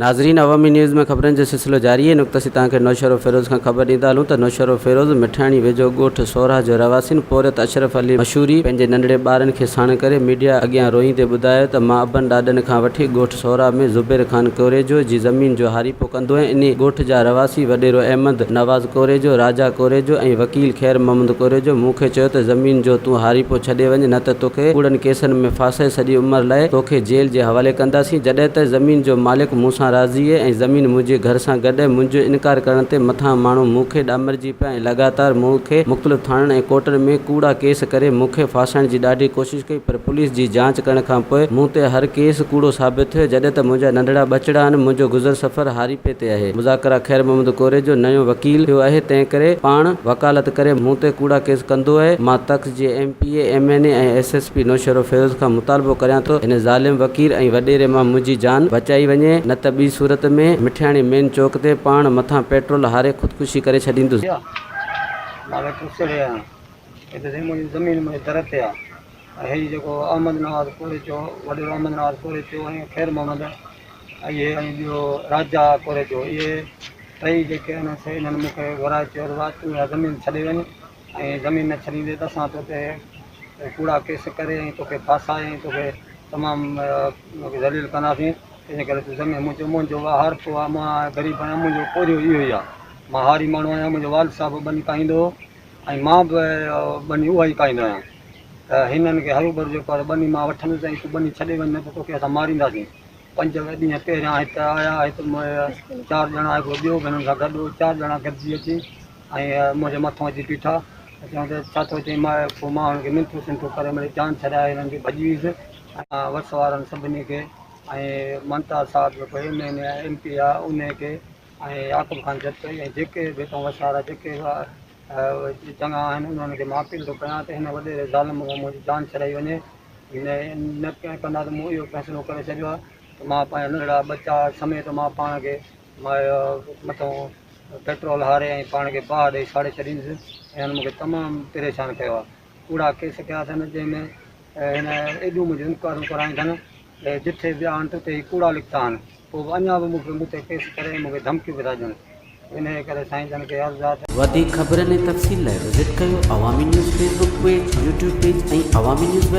नाज़रीन, अवामी न्यूज़ में खबरन जो सिलसिलो जारी है। नुक़्तसी तव्हांखे नौशहरफिरोज खां ख़बर ॾींदा हलूं त नौशहरफिरोज मिठाणी वेझो ॻोठ सौड़ा जो रवासी पौरहित اشرف अली मशूरी पंहिंजे नंढड़े ॿारनि खे साण करे मीडिया अॻियां रोईंदे ॿुधायो त मां अबनि ॾाॾनि खां वठी ॻोठ सौड़ा में ज़ुबैर ख़ान कोरेजो जी ज़मीन जो हारीपो कंदो आहियां। इन ॻोठ जा रवासी वॾेरो अहमद नवाज़ कोरेजो, राजा कोरेजो ऐं वकील ख़ैर मोहम्मद कोरेजो मूंखे चयो त ज़मीन जो तूं हारीपो छॾे वञ, न त तोखे कूड़नि केसनि में फासे सॼी उमिरि लाइ तोखे जेल जे हवाले कंदासीं। जॾहिं त ज़मीन जो मालिक मूंसां राज़ी आहे ऐं ज़मीन मुंहिंजे घर सां गॾु मुंहिंजो इनकार करण ते मथां माण्हू मूंखे ॾामरजी पिया ऐं लगातार मूंखे मुख़्तलिफ़ थाणनि ऐं कोर्टनि में कूड़ा केस करे मूंखे फासाइण जी ॾाढी कोशिशि कई, पर पुलिस जी जांच करण खां पोइ मूं ते हर केस कूड़ो साबित थियो। जॾहिं त मुंहिंजा नंढड़ा बचड़ा आहिनि, मुंहिंजो गुज़र सफ़र हारीपे ते आहे। मुज़ाकरा ख़ैर मोहम्मद कोरे जो नयो वकील थियो आहे, तंहिं करे पाण वकालत करे मूं ते कूड़ा केस कंदो आहे। मां तख़्त जे MPA MNA ऐं SSP नौशहरफिरोज खां मुतालबो करियां थो हिन ज़ालिम वकील ऐं वॾेरे मां मुंहिंजी जान बचाई वञे, न त ॿी सूरत में मिठियाणी मेन चौक ते पाण मथां पेट्रोल हारे ख़ुदकुशी करे छॾींदुसि। ज़मीन मुंहिंजे दर ते आहे। हीअ जेको अहमद नवाज़ कोरेजो, वॾेरो अहमद नवाज़ कोरेजो ऐं ख़ैर मोहम्मद ऐं ॿियो राजा कोरेजो, इहे टई जेके आहिनि से हिननि मूंखे घुराए चयो तूं ज़मीन छॾे वञ ऐं ज़मीन न छॾींदे त असां तोते कूड़ा केस करे ऐं तोखे फासाए ऐं तोखे तमामु ज़लील कंदासीं। इन करे तूं ज़मीन मुंहिंजो हार पोइ आहे, मां ग़रीब आहियां, मुंहिंजो पोरियो इहो ई आहे। मां हारी माण्हू आहियां, मुंहिंजो वाल साहब बनी पाईंदो ऐं मां बि बनी उहा ई पाईंदो आहियां। त हिननि खे हरू भरू जेको आहे बनी मां वठंदुसि ऐं तूं बनी छॾे वञ, न त तोखे असां मारींदासीं। 5 ॾींहं पहिरियां हिते आया, हिते 4 ॼणा हिकिड़ो ॿियो बि हिननि सां गॾु 4 ॼणा गॾिजी अची ऐं मुंहिंजे मथां अची बीठा। चऊं त छा थो चई, पोइ मां हुनखे मिंथू सिंथू करे मिड़ई जान छॾाए हिननि खे भॼी वियुसि। वस वारनि सभिनी खे ऐं मंता साहिब जेको MNA MP आहे उन खे ऐं याक़ूब ख़ान जत ऐं जेके बि हितां वस वारा जेके चङा आहिनि उन्हनि खे मां अपील थो कयां त हिन वॾेरे ज़ालिम खां मुंहिंजी जान छॾाई वञे। न कंहिं कंदा त मूं इहो फ़ैसिलो करे छॾियो आहे त मां पंहिंजा नंढड़ा बच्चा समेत मां पाण खे मथां पेट्रोल हारे ऐं पाण खे बाहि ॾेई साड़े छॾींदुसि। ऐं हिन मूंखे तमामु परेशान कयो आहे। कूड़ा केस कया अथनि जंहिंमें हिन एॾियूं मुंहिंजूं इंक्वायरियूं करायूं अथनि, जिथे बि आहिनि उते ई कूड़ा लिखता आहिनि, पोइ अञा बि मूं ते केस करे मूंखे धमकियूं बि था ॾियनि। इन करे साईं जन खे अर्ज़ु आहे। वधीक ख़बरनि ऐं तफ़सील लाइ विज़िट कयो अवामी news Facebook page, YouTube page ऐं अवामी न्यूज़